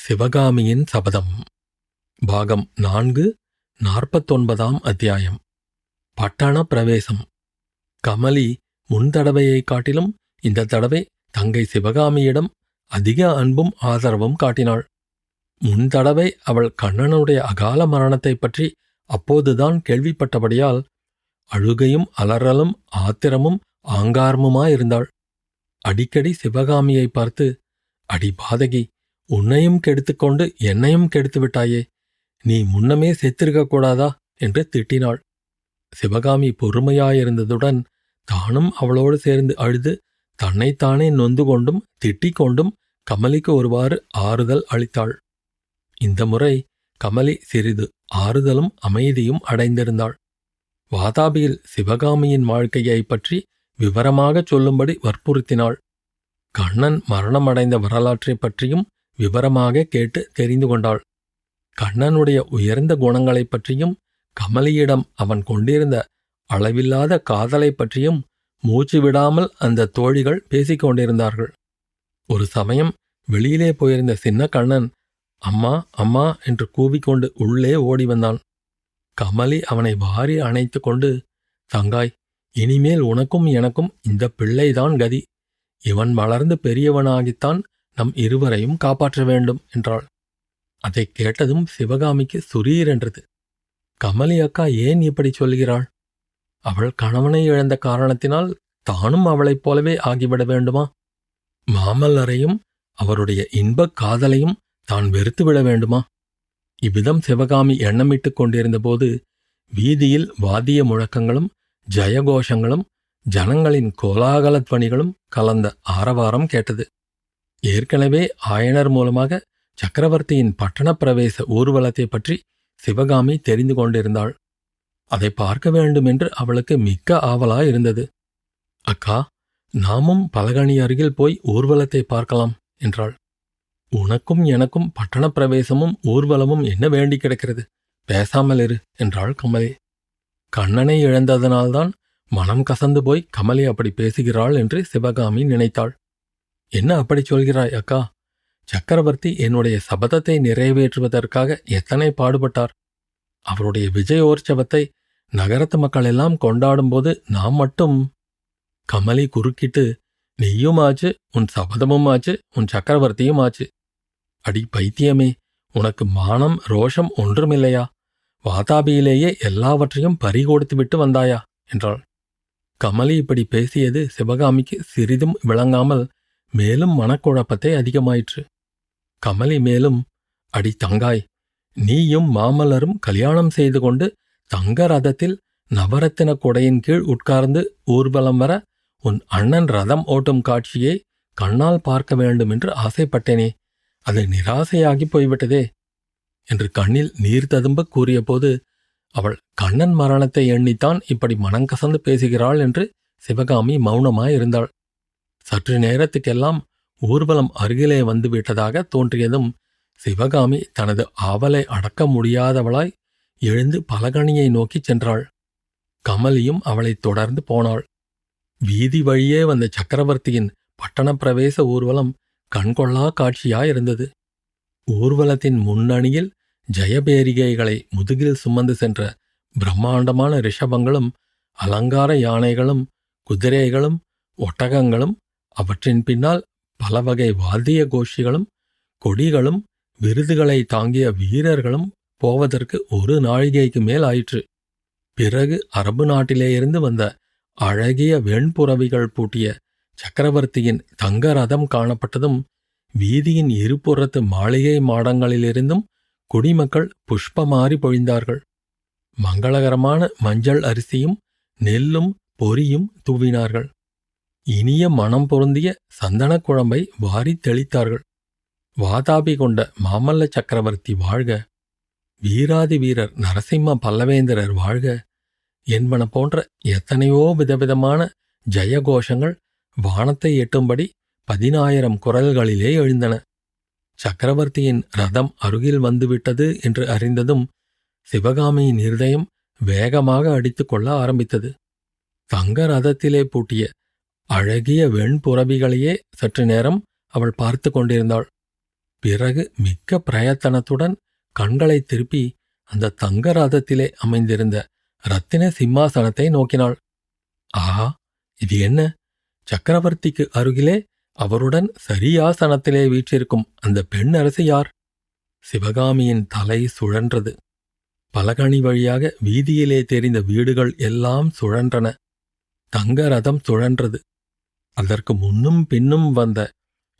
சிவகாமியின் சபதம். பாகம் 4, 49ஆம் அத்தியாயம். பட்டண பிரவேசம். கமலி முன் தடவையைக் காட்டிலும் இந்த தடவை தங்கை சிவகாமியிடம் அதிக அன்பும் ஆதரவும் காட்டினாள். முன் தடவை அவள் கண்ணனுடைய அகால மரணத்தைப் பற்றி அப்போதுதான் கேள்விப்பட்டபடியால் அழுகையும் அலறலும் ஆத்திரமும் ஆங்காரமுமாயிருந்தாள். அடிக்கடி சிவகாமியை பார்த்து, "அடி பாதகி, உன்னையும் கெடுத்துக்கொண்டு என்னையும் கெடுத்து விட்டாயே, நீ முன்னமே செத்திருக்கக்கூடாதா?" என்று திட்டினாள். சிவகாமி பொறுமையாயிருந்ததுடன் தானும் அவளோடு சேர்ந்து அழுது தன்னைத்தானே நொந்து கொண்டும் திட்டிக் கொண்டும் கமலிக்கு ஒருவாறு ஆறுதல் அளித்தாள். இந்த முறை கமலி சிறிது ஆறுதலும் அமைதியும் அடைந்திருந்தாள். வாதாபியில் சிவகாமியின் வாழ்க்கையைப் பற்றி விவரமாகச் சொல்லும்படி வற்புறுத்தினாள். கண்ணன் மரணமடைந்த வரலாற்றைப் பற்றியும் விவரமாக கேட்டு தெரிந்து கொண்டாள். கண்ணனுடைய உயர்ந்த குணங்களைப் பற்றியும் கமலியிடம் அவன் கொண்டிருந்த அளவில்லாத காதலைப் பற்றியும் மூச்சு விடாமல் அந்த தோழிகள் பேசிக் கொண்டிருந்தார்கள். ஒரு சமயம் வெளியிலே போயிருந்த சின்ன கண்ணன் "அம்மா, அம்மா" என்று கூவிக்கொண்டு உள்ளே ஓடி வந்தான். கமலி அவனை வாரி அணைத்து கொண்டு, "தங்காய், இனிமேல் உனக்கும் எனக்கும் இந்த பிள்ளைதான் கதி. இவன் வளர்ந்து பெரியவனாகித்தான் நம் இருவரையும் காப்பாற்ற வேண்டும்" என்றாள். அதைக் கேட்டதும் சிவகாமிக்கு சுரீரென்றது. கமலி அக்கா ஏன் இப்படி சொல்கிறாள்? அவள் கணவனை இழந்த காரணத்தினால் தானும் அவளைப் போலவே ஆகிவிட வேண்டுமா? மாமல்லரையும் அவருடைய இன்பக் காதலையும் தான் வெறுத்துவிட வேண்டுமா? இவ்விதம் சிவகாமி எண்ணமிட்டுக் கொண்டிருந்தபோது வீதியில் வாத்திய முழக்கங்களும் ஜயகோஷங்களும் ஜனங்களின் கோலாகலத்வனிகளும் கலந்த ஆரவாரம் கேட்டது. ஏற்கனவே ஆயனர் மூலமாக சக்கரவர்த்தியின் பட்டணப்பிரவேச ஊர்வலத்தைப் பற்றி சிவகாமி தெரிந்து கொண்டிருந்தாள். அதை பார்க்க வேண்டுமென்று அவளுக்கு மிக்க ஆவலாயிருந்தது. "அக்கா, நாமும் பலகணி அருகில் போய் ஊர்வலத்தை பார்க்கலாம்" என்றாள். "உனக்கும் எனக்கும் பட்டணப்பிரவேசமும் ஊர்வலமும் என்ன வேண்டி கிடக்கிறது? பேசாமல் இரு" என்றாள் கமலி. கண்ணனை இழந்ததனால்தான் மனம் கசந்து போய் கமலி அப்படி பேசுகிறாள் என்று சிவகாமி நினைத்தாள். "என்ன அப்படி சொல்கிறாய் அக்கா? சக்கரவர்த்தி என்னுடைய சபதத்தை நிறைவேற்றுவதற்காக எத்தனை பாடுபட்டார். அவருடைய விஜயோற்சவத்தை நகரத்து மக்கள் எல்லாம் கொண்டாடும்போது நாம் மட்டும்..." கமலி குறுக்கிட்டு, "நீயும் ஆச்சு, உன் சபதமும் ஆச்சு, உன் சக்கரவர்த்தியும் ஆச்சு. அடி பைத்தியமே, உனக்கு மானம் ரோஷம் ஒன்றுமில்லையா? வாதாபியிலேயே எல்லாவற்றையும் பறிகொடுத்துவிட்டு வந்தாயா?" என்றாள். கமலி இப்படி பேசியது சிவகாமிக்கு சிறிதும் விளங்காமல் மேலும் மனக்குழப்பத்தை அதிகமாயிற்று. கமலி மேலும், "அடி தங்காய், நீயும் மாமல்லரும் கல்யாணம் செய்து கொண்டு தங்க ரதத்தில் நவரத்தின கொடையின் கீழ் உட்கார்ந்து ஊர்வலம் வர உன் அண்ணன் ரதம் ஓட்டும் காட்சியை கண்ணால் பார்க்க வேண்டுமென்று ஆசைப்பட்டேனே, அது நிராசையாகி போய்விட்டதே" என்று கண்ணில் நீர் ததும்ப கூறியபோது அவள் கண்ணன் மரணத்தை எண்ணித்தான் இப்படி மனங்கசந்து பேசுகிறாள் என்று சிவகாமி மௌனமாயிருந்தாள். சற்று நேரத்துக்கெல்லாம் ஊர்வலம் அருகிலே வந்து விட்டதாக தோன்றியதும் சிவகாமி தனது ஆவலை அடக்க முடியாதவளாய் எழுந்து பலகணியை நோக்கிச் சென்றாள். கமலியும் அவளைத் தொடர்ந்து போனாள். வீதி வழியே வந்த சக்கரவர்த்தியின் பட்டணப்பிரவேச ஊர்வலம் கண்கொள்ளா காட்சியாயிருந்தது. ஊர்வலத்தின் முன்னணியில் ஜெயபேரிகைகளை முதுகில் சுமந்து சென்ற பிரம்மாண்டமான ரிஷபங்களும் அலங்கார யானைகளும் குதிரைகளும் ஒட்டகங்களும் அவற்றின் பின்னால் பலவகை வாத்திய கோஷிகளும் கொடிகளும் விருதுகளை தாங்கிய வீரர்களும் போவதற்கு ஒரு நாழிகைக்கு மேல் ஆயிற்று. பிறகு அரபு நாட்டிலேயிருந்து வந்த அழகிய வெண்புறவிகள் பூட்டிய சக்கரவர்த்தியின் தங்க ரதம் காணப்பட்டதும் வீதியின் இருபுறத்து மாளிகை மாடங்களிலிருந்தும் குடிமக்கள் புஷ்பமாரி பொழிந்தார்கள். மங்களகரமான மஞ்சள் அரிசியும் நெல்லும் பொரியும் தூவினார்கள். இனிய மனம் பொருந்திய சந்தனக் குழம்பை வாரித் தெளித்தார்கள். வாதாபி கொண்ட மாமல்ல சக்கரவர்த்தி வாழ்க, வீராதி வீரர் நரசிம்ம பல்லவேந்திரர் வாழ்க என்பன போன்ற எத்தனையோ விதவிதமான ஜெயகோஷங்கள் வானத்தை எட்டும்படி 10,000 குரல்களிலே எழுந்தன. சக்கரவர்த்தியின் ரதம் அருகில் வந்துவிட்டது என்று அறிந்ததும் சிவகாமியின் இருதயம் வேகமாக அடித்துக் கொள்ள ஆரம்பித்தது. தங்க ரதத்திலே பூட்டிய அழகிய வெண்புறவிகளையே சற்று நேரம் அவள் பார்த்து கொண்டிருந்தாள். பிறகு மிக்க பிரயத்தனத்துடன் கண்களை திருப்பி அந்த தங்க ரதத்திலே அமைந்திருந்த ரத்தின சிம்மாசனத்தை நோக்கினாள். ஆஹா, இது என்ன? சக்கரவர்த்திக்கு அருகிலே அவருடன் சரியாசனத்திலே வீற்றிருக்கும் அந்த பெண் அரசி யார்? சிவகாமியின் தலை சுழன்றது. பலகணி வழியாக வீதியிலே தெரிந்த வீடுகள் எல்லாம் சுழன்றன. தங்க ரதம் சுழன்றது. அதற்கு முன்னும் பின்னும் வந்த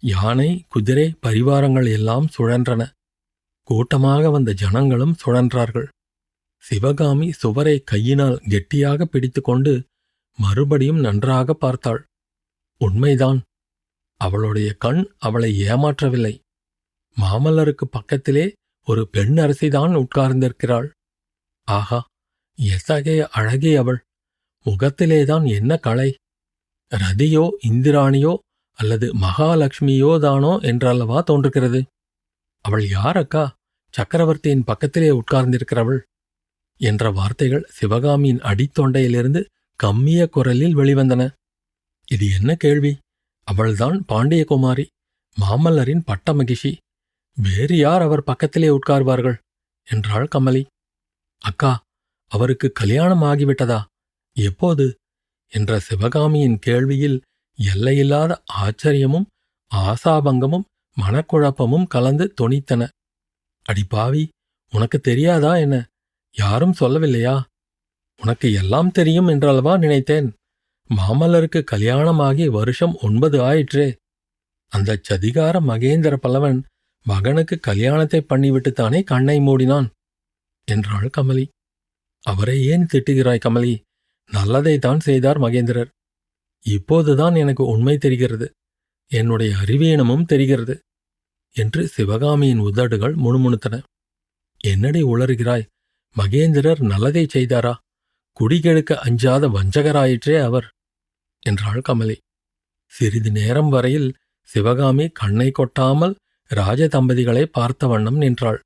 யானை, குதிரை பரிவாரங்கள் எல்லாம் சுழன்றன. கூட்டமாக வந்த ஜனங்களும் சுழன்றார்கள். சிவகாமி சுவரை கையினால் கெட்டியாக பிடித்துக்கொண்டு மறுபடியும் நன்றாக பார்த்தாள். உண்மைதான், அவளுடைய கண் அவளை ஏமாற்றவில்லை. மாமல்லருக்கு பக்கத்திலே ஒரு பெண் அரசிதான் உட்கார்ந்திருக்கிறாள். ஆஹா, எத்தகைய அழகி அவள்! முகத்திலேதான் என்ன கலை! ரதியோ இந்திராணியோ அல்லது மகாலட்சுமியோதானோ என்றல்லவா தோன்றுகிறது. அவள் யார் அக்கா, சக்கரவர்த்தியின் பக்கத்திலே உட்கார்ந்திருக்கிறவள் என்ற வார்த்தைகள் சிவகாமியின் அடித்தொண்டையிலிருந்து கம்மிய குரலில் வெளிவந்தன. இது என்ன கேள்வி? அவள்தான் பாண்டியகுமாரி, மாமல்லரின் பட்ட மகிஷி. வேறு யார் அவர் பக்கத்திலே உட்கார்வார்கள் என்றாள் கமலி. அக்கா, அவருக்கு கல்யாணம் ஆகிவிட்டதா? எப்போது என்ற சிவகாமியின் கேள்வியில் எல்லையில்லாத ஆச்சரியமும் ஆசாபங்கமும் மனக்குழப்பமும் கலந்து தொனித்தன. அடிப்பாவி, உனக்கு தெரியாதா என்ன? யாரும் சொல்லவில்லையா? உனக்கு எல்லாம் தெரியும் என்றல்லவா நினைத்தேன். மாமல்லருக்கு கல்யாணமாகி வருஷம் 9 ஆயிற்றே. அந்த சதிகார மகேந்திர பல்லவன் மகனுக்கு கல்யாணத்தை பண்ணிவிட்டுத்தானே கண்ணை மூடினான் என்றாள் கமலி. அவரை ஏன் திட்டுகிறாய் கமலி? நல்லதைத்தான் செய்தார் மகேந்திரர். இப்போதுதான் எனக்கு உண்மை தெரிகிறது, என்னுடைய அறிவீனமும் தெரிகிறது என்று சிவகாமியின் உதடுகள் முணுமுணுத்தன. என்னடி உளறுகிறாய்? மகேந்திரர் நல்லதை செய்தாரா? குடிகெடுக்க அஞ்சாத வஞ்சகராயிற்றே அவர் என்றாள் கமலி. சிறிது நேரம் வரையில் சிவகாமி கண்ணை கொட்டாமல் ராஜதம்பதிகளை பார்த்த வண்ணம் நின்றாள்.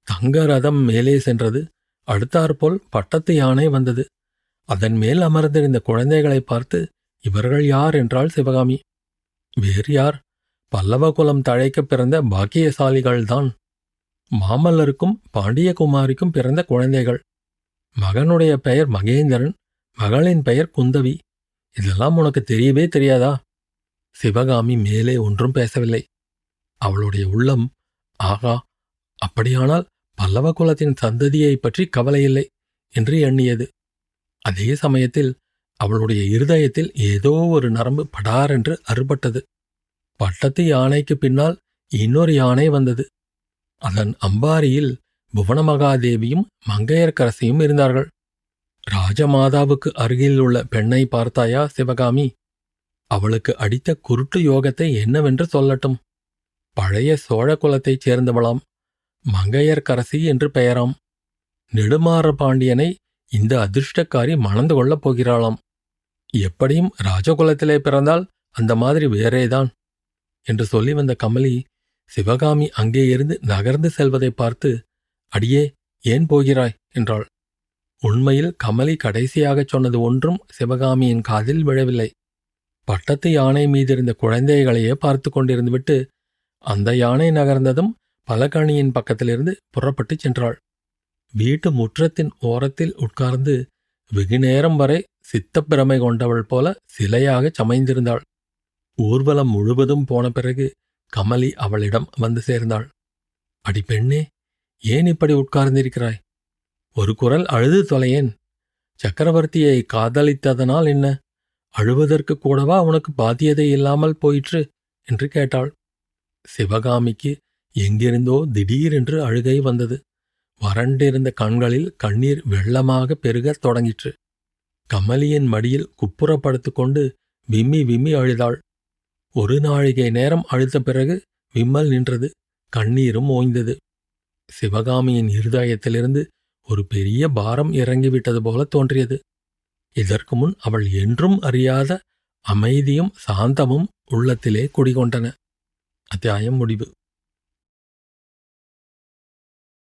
தங்க ரதம் மேலே சென்றது. அடுத்தாற்போல் பட்டத்து யானை வந்தது. அதன் மேல் அமர்ந்திருந்த குழந்தைகளை பார்த்து, இவர்கள் யார் என்றாள் சிவகாமி. வேறு யார்? பல்லவகுலம் தழைக்கப் பிறந்த பாக்கியசாலிகள்தான். மாமல்லருக்கும் பாண்டியகுமாரிக்கும் பிறந்த குழந்தைகள். மகனுடைய பெயர் மகேந்திரன், மகளின் பெயர் குந்தவி. இதெல்லாம் உனக்கு தெரியவே தெரியாதா? சிவகாமி மேலே ஒன்றும் பேசவில்லை. அவளுடைய உள்ளம், ஆகா, அப்படியானால் பல்லவகுலத்தின் சந்ததியைப் பற்றி கவலையில்லை என்று எண்ணியது. அதே சமயத்தில் அவளுடைய இருதயத்தில் ஏதோ ஒரு நரம்பு படாரென்று அறுபட்டது. பட்டத்து யானைக்கு பின்னால் இன்னொரு யானை வந்தது. அதன் அம்பாரியில் புவனமகாதேவியும் மங்கையர்க்கரசியும் இருந்தார்கள். ராஜமாதாவுக்கு அருகில் உள்ள பெண்ணை பார்த்தாயா சிவகாமி? அவளுக்கு அடித்த குருட்டு யோகத்தை என்னவென்று சொல்லட்டும். பழைய சோழ குலத்தைச் சேர்ந்தவளாம். மங்கையர்க்கரசி என்று பெயராம். நெடுமாற பாண்டியனை இந்த அதிர்ஷ்டக்காரி மணந்து கொள்ளப் போகிறாளாம். எப்படியும் ராஜகுலத்திலே பிறந்தால் அந்த மாதிரி வேறேதான் என்று சொல்லி வந்த கமலி சிவகாமி அங்கே இருந்து நகர்ந்து செல்வதை பார்த்து, அடியே, ஏன் போகிறாய் என்றாள். உண்மையில் கமலி கடைசியாகச் சொன்னது ஒன்றும் சிவகாமியின் காதில் விழவில்லை. பட்டத்து யானை மீதிருந்த குழந்தைகளையே பார்த்து கொண்டிருந்துவிட்டு அந்த யானை நகர்ந்ததும் பலகணியின் பக்கத்திலிருந்து புறப்பட்டுச் சென்றாள். வீட்டு முற்றத்தின் ஓரத்தில் உட்கார்ந்து வெகுநேரம் வரை சித்தப்பிரமை கொண்டவள் போல சிலையாகச் சமைந்திருந்தாள். ஊர்வலம் முழுவதும் போன பிறகு கமலி அவளிடம் வந்து சேர்ந்தாள். அடி பெண்ணே, ஏன் இப்படி உட்கார்ந்திருக்கிறாய்? ஒரு குரல் அழுது தொலையேன். சக்கரவர்த்தியை காதலித்ததனால் என்ன? அழுவதற்கு கூடவா உனக்கு பாத்தியதை இல்லாமல் போயிற்று என்று கேட்டாள். சிவகாமிக்கு எங்கிருந்தோ திடீரென்று அழுகை வந்தது. வறண்டிருந்த கண்களில் கண்ணீர் வெள்ளமாக பெருகத் தொடங்கிற்று. கமலியின் மடியில் குப்புறப்படுத்திக் கொண்டு விம்மி விம்மி அழுதாள். ஒரு நாழிகை நேரம் அழுத்த பிறகு விம்மல் நின்றது. கண்ணீரும் ஓய்ந்தது. சிவகாமியின் இருதயத்திலிருந்து ஒரு பெரிய பாரம் இறங்கிவிட்டது போல தோன்றியது. இதற்கு முன் அவள் என்றும் அறியாத அமைதியும் சாந்தமும் உள்ளத்திலே குடிகொண்டன. அத்தியாயம் முடிவு.